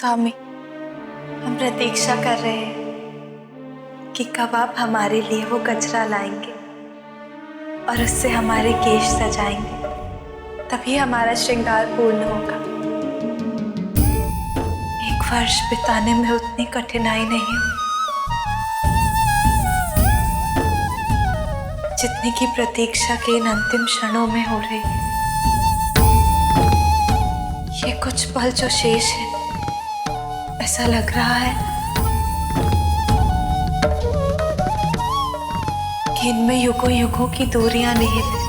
स्वामी, हम प्रतीक्षा कर रहे हैं कि कब आप हमारे लिए वो गजरा लाएंगे और उससे हमारे केश सजाएंगे, तभी हमारा श्रृंगार पूर्ण होगा। 1 वर्ष बिताने में उतनी कठिनाई नहीं हुई जितने की प्रतीक्षा के इन अंतिम क्षणों में हो रही है। ये कुछ पल जो शेष है, ऐसा लग रहा है कि इनमें युगों युगों की दूरियां निहित हैं।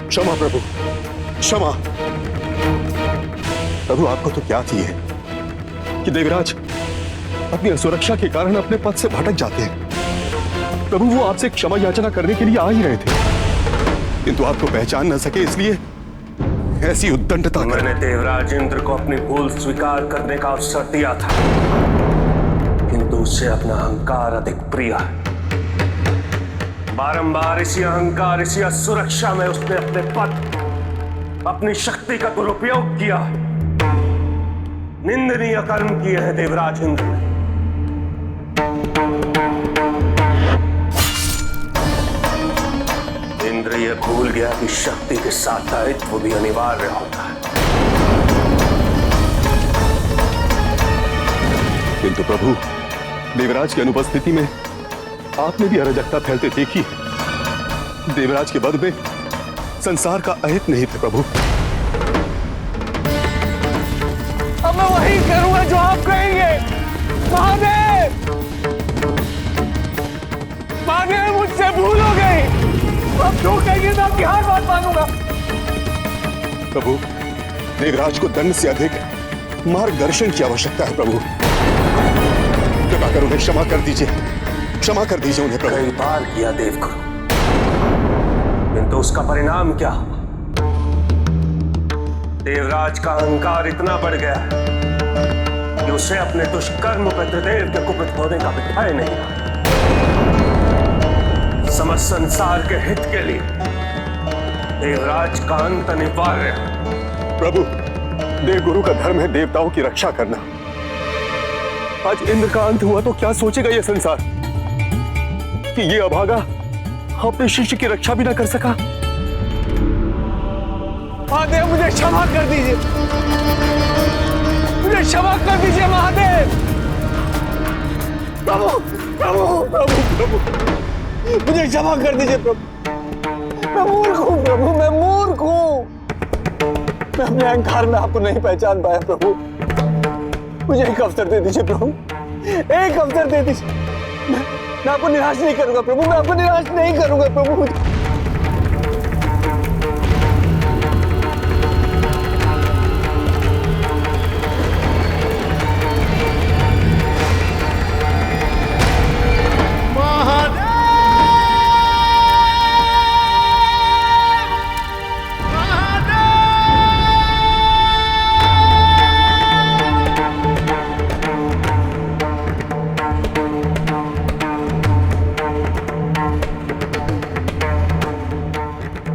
क्षमा प्रभु, क्षमा। प्रभु, आपको तो क्या थी है कि देवराज अपनी असुरक्षा के कारण अपने पद से भटक जाते हैं। प्रभु, वो आपसे क्षमा याचना करने के लिए आ ही रहे थे, किंतु आपको पहचान न सके, इसलिए ऐसी उद्दंडता। मैंने देवराज इंद्र को अपनी भूल स्वीकार करने का अवसर दिया था, किंतु उसे अपना अहंकार अधिक प्रिय है। बारंबार इसी अहंकार, इसी असुरक्षा में उसने अपने पद, अपनी शक्ति का दुरुपयोग किया। निंदनीय कर्म किए हैं देवराज इंद्र ने। इंद्र यह भूल गया कि शक्ति के साथ दायित्व भी अनिवार्य होता है। किंतु प्रभु, देवराज की अनुपस्थिति में आपने भी अराजकता फैलते देखी। देवराज के वध में संसार का अहित नहीं थे प्रभु। अब मैं वही करूंगा जो आप कहेंगे। महादेव, महादेव, मुझसे भूल हो गई। अब जो कहेंगे मैं आपकी हर बात मानूंगा। प्रभु, देवराज को दंड से अधिक मार्गदर्शन की आवश्यकता है प्रभु। कृपा कर उन्हें क्षमा कर दीजिए, क्षमा कर दीजिए उन्हें प्रभु। कई बार किया देवगुरु, किंतु उसका परिणाम क्या हुआ? देवराज का अहंकार इतना बढ़ गया कि उसे अपने दुष्कर्म पितृदेव के कुपित होने का भी भय नहीं रहा। समस्त संसार के हित के लिए देवराज का अंत अनिवार्य है। प्रभु, देवगुरु का धर्म है देवताओं की रक्षा करना। आज इंद्र का अंत हुआ तो क्या सोचेगा यह संसार कि ये अभागा अपने शिष्य की रक्षा भी ना कर सका। महादेव, मुझे क्षमा कर दीजिए, मुझे क्षमा कर दीजिए महादेव। प्रभु, प्रभु, प्रभु, प्रभु, मुझे क्षमा कर दीजिए प्रभु। मैं मूर्ख हूँ प्रभु, मैं मूर्ख हूँ। मैं अपने अहंकार में आपको नहीं पहचान पाया प्रभु। मुझे एक अवसर दे दीजिए प्रभु, एक अवसर दे दीजिए। मैं आपको निराश नहीं करूंगा प्रभु, मैं आपको निराश नहीं करूंगा प्रभु।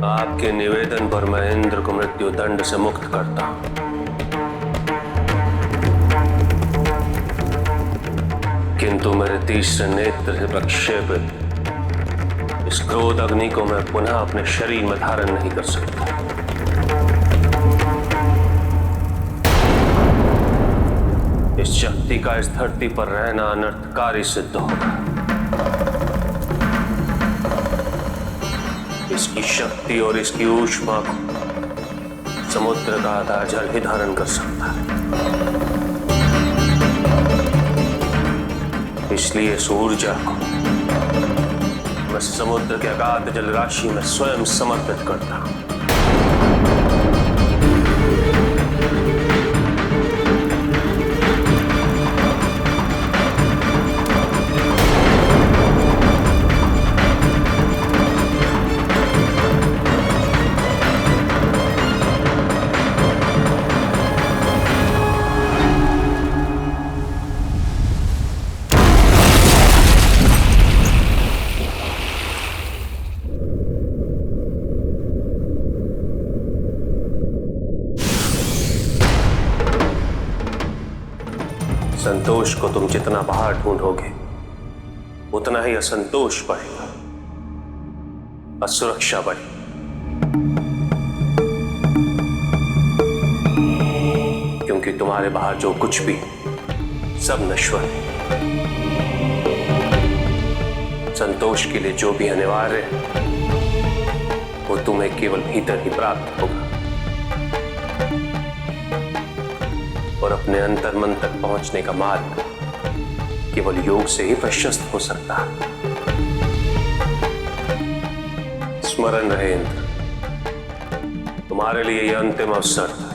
आपके निवेदन पर मैं इंद्र को मृत्यु दंड से मुक्त करता हूं, किंतु मेरे तीसरे नेत्र से प्रक्षेपित इस क्रोध अग्नि को मैं पुनः अपने शरीर में धारण नहीं कर सकता। इस शक्ति का इस धरती पर रहना अनर्थकारी सिद्ध होगा। इसकी शक्ति और इसकी ऊष्मा को समुद्र का आधा जल ही धारण कर सकता है। इसलिए इस ऊर्जा को मैं समुद्र के अगाध जल राशि में स्वयं समर्पित करता हूं। संतोष को तुम जितना बाहर ढूंढोगे उतना ही असंतोष बढ़ेगा, असुरक्षा बढ़ेगी। क्योंकि तुम्हारे बाहर जो कुछ भी सब नश्वर है। संतोष के लिए जो भी अनिवार्य है वो तुम्हें केवल भीतर ही प्राप्त होगा और अपने अंतर मन तक पहुंचने का मार्ग केवल योग से ही प्रशस्त हो सकता है। स्मरण रहे इंद्र, तुम्हारे लिए यह अंतिम अवसर था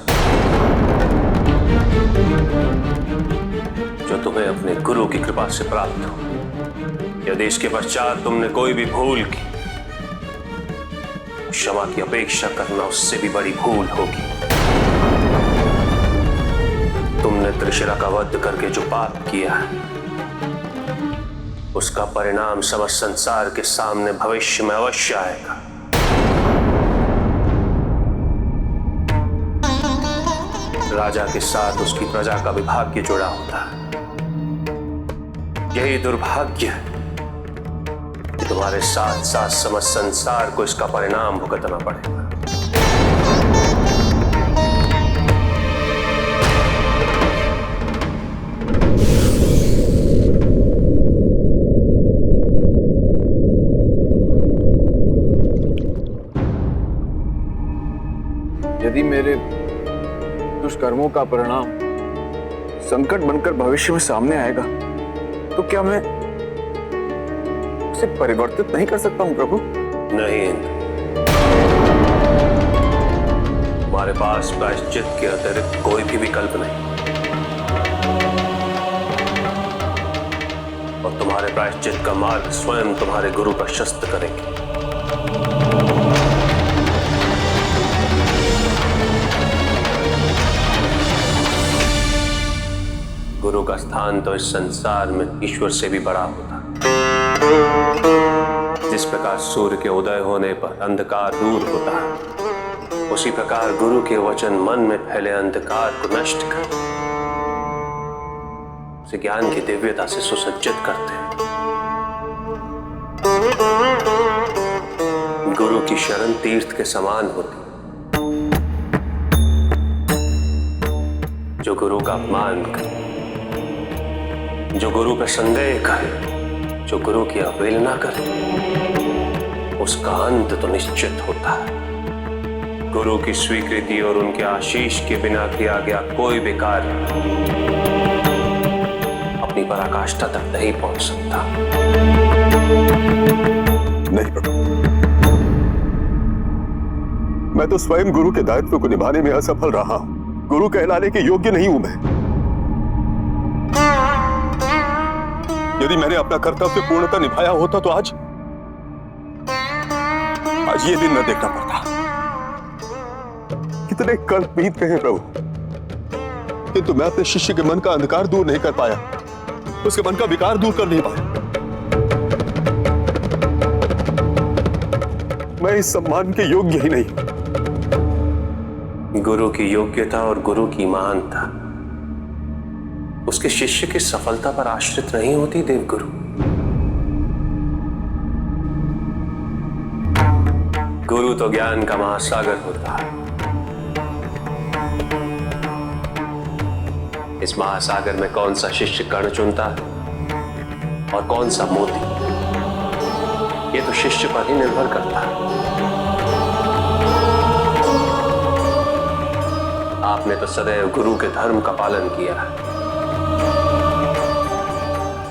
जो तुम्हें अपने गुरु की कृपा से प्राप्त हो। यदि इसके पश्चात तुमने कोई भी भूल की, क्षमा की अपेक्षा करना उससे भी बड़ी भूल होगी। तुमने त्रिशिरा का वध करके जो पाप किया है उसका परिणाम समस्त संसार के सामने भविष्य में अवश्य आएगा। राजा के साथ उसकी प्रजा का भी भाग्य जुड़ा होता है। यही दुर्भाग्य है कि तुम्हारे साथ साथ समस्त संसार को इसका परिणाम भुगतना पड़ेगा। यदि मेरे दुष्कर्मों का परिणाम संकट बनकर भविष्य में सामने आएगा तो क्या मैं उसे परिवर्तित नहीं कर सकता हूं प्रभु? नहीं इंद्र, तुम्हारे पास प्रायश्चित के अतिरिक्त कोई भी विकल्प नहीं और तुम्हारे प्रायश्चित का मार्ग स्वयं तुम्हारे गुरु प्रशस्त करेंगे। गुरु का स्थान तो इस संसार में ईश्वर से भी बड़ा होता है। जिस प्रकार सूर्य के उदय होने पर अंधकार दूर होता है, उसी प्रकार गुरु के वचन मन में फैले अंधकार को नष्ट कर उसे ज्ञान की दिव्यता से सुसज्जित करते हैं। गुरु की शरण तीर्थ के समान होती। जो गुरु का अपमान करे, जो गुरु पर संदेह करे, जो गुरु की अवहेलना करे, उसका अंत तो निश्चित होता है। गुरु की स्वीकृति और उनके आशीष के बिना किया गया कोई भी कार्य अपनी पराकाष्ठा तक नहीं पहुंच सकता। नहीं प्रभु, मैं तो स्वयं गुरु के दायित्व को निभाने में असफल रहा हूं। गुरु कहलाने के योग्य नहीं हूं मैं। यदि मैंने अपना कर्तव्य पूर्णतः निभाया होता तो आज ये दिन न देखना पड़ता। कितने कल्प बीत गए प्रभु, किंतु मैं अपने शिष्य के मन का अंधकार दूर नहीं कर पाया, उसके मन का विकार दूर कर नहीं पाया। मैं इस सम्मान के योग्य ही नहीं। गुरु की योग्यता और गुरु की महानता उसके शिष्य की सफलता पर आश्रित नहीं होती देवगुरु। गुरु तो ज्ञान का महासागर होता है। इस महासागर में कौन सा शिष्य कण चुनता है और कौन सा मोती, ये तो शिष्य पर ही निर्भर करता है। आपने तो सदैव गुरु के धर्म का पालन किया है।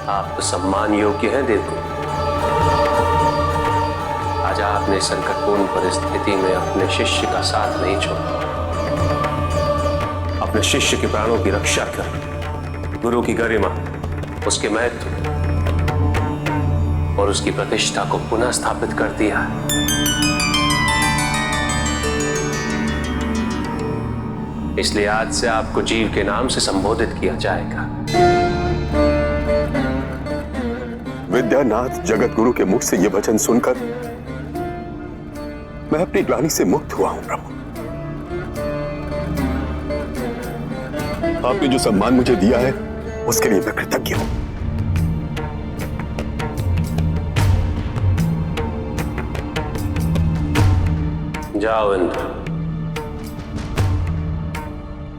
आप तो सम्मान योग्य हैं देवगुरु। आज आपने संकटपूर्ण परिस्थिति में अपने शिष्य का साथ नहीं छोड़ा। अपने शिष्य के प्राणों की रक्षा कर गुरु की गरिमा, उसके महत्व और उसकी प्रतिष्ठा को पुनः स्थापित कर दिया है। इसलिए आज से आपको जीव के नाम से संबोधित किया जाएगा। विद्यानाथ जगत गुरु के मुख से यह वचन सुनकर मैं अपनी ग्लानि से मुक्त हुआ हूं प्रभु। आपने जो सम्मान मुझे दिया है उसके लिए मैं कृतज्ञ हूं। जाओ इंद्र,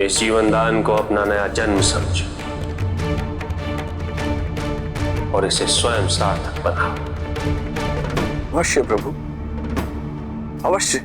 इस जीवनदान को अपना नया जन्म समझो और इसे स्वयं सार्थक बनाओ। अवश्य प्रभु, अवश्य।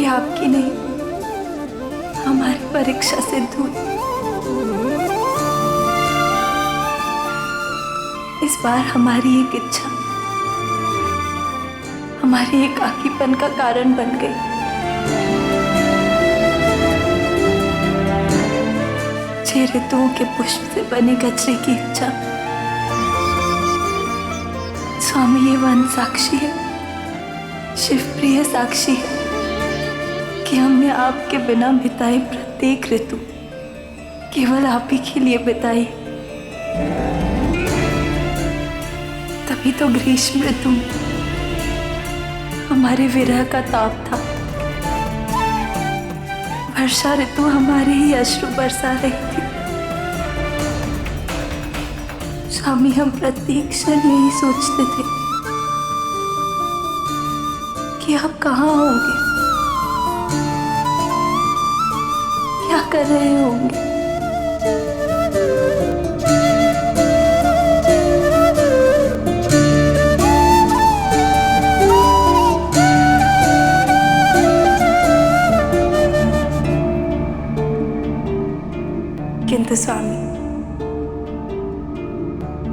आपकी नहीं, हमारी परीक्षा सिद्ध हुई। इस बार हमारी एक इच्छा हमारे एकाकीपन का कारण बन गई। छह ऋतुओं के पुष्प से बने गजरे की इच्छा। स्वामी, ये वन साक्षी है, शिवप्रिय साक्षी है कि हमने आपके बिना बिताई प्रत्येक ऋतु केवल आप ही के लिए बिताई। तभी तो ग्रीष्म ऋतु में हमारे विरह का ताप था। वर्षा ऋतु हमारे ही अश्रु बरसा रही थी। स्वामी, हम प्रत्येक क्षण यही सोचते थे कि आप कहाँ होंगे, क्या कर रहे होंगे। किंतु स्वामी,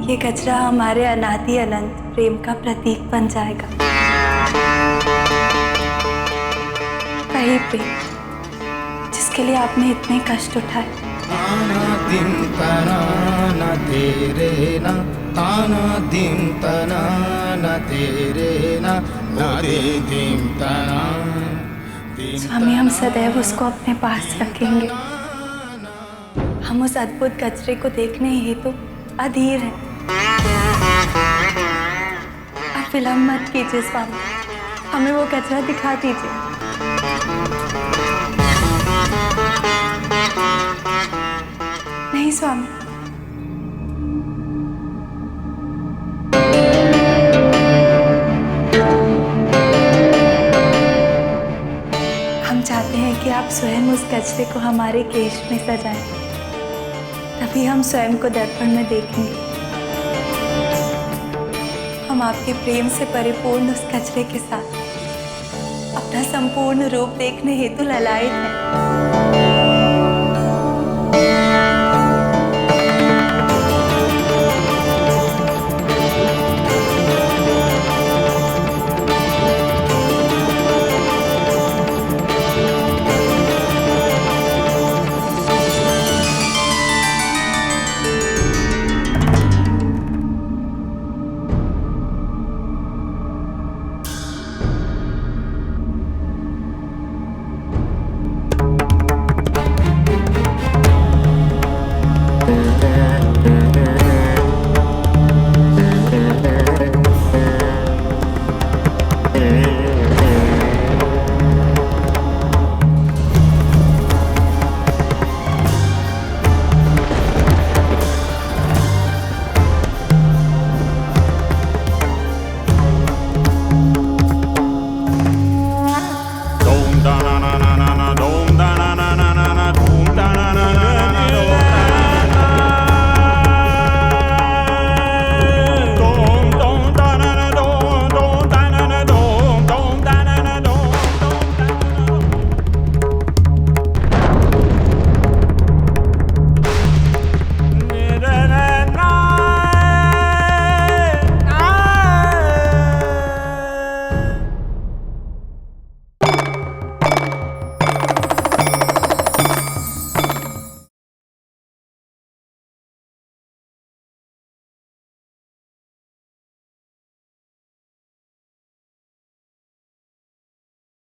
ये गजरा हमारे अनादि अनंत प्रेम का प्रतीक बन जाएगा। वही प्रेम जिसके लिए आपने इतने कष्ट उठाए। स्वामी, हम सदैव उसको अपने पास रखेंगे। हम उस अद्भुत गजरे को देखने हेतु अधीर हैं। आप विलंब मत कीजिए स्वामी, हमें वो गजरा दिखा दीजिए। स्वामी। हम चाहते हैं कि आप स्वयं उस कचरे को हमारे केश में सजाएं, तभी हम स्वयं को दर्पण में देखेंगे। हम आपके प्रेम से परिपूर्ण उस कचरे के साथ अपना संपूर्ण रूप देखने हेतु ललायत हैं।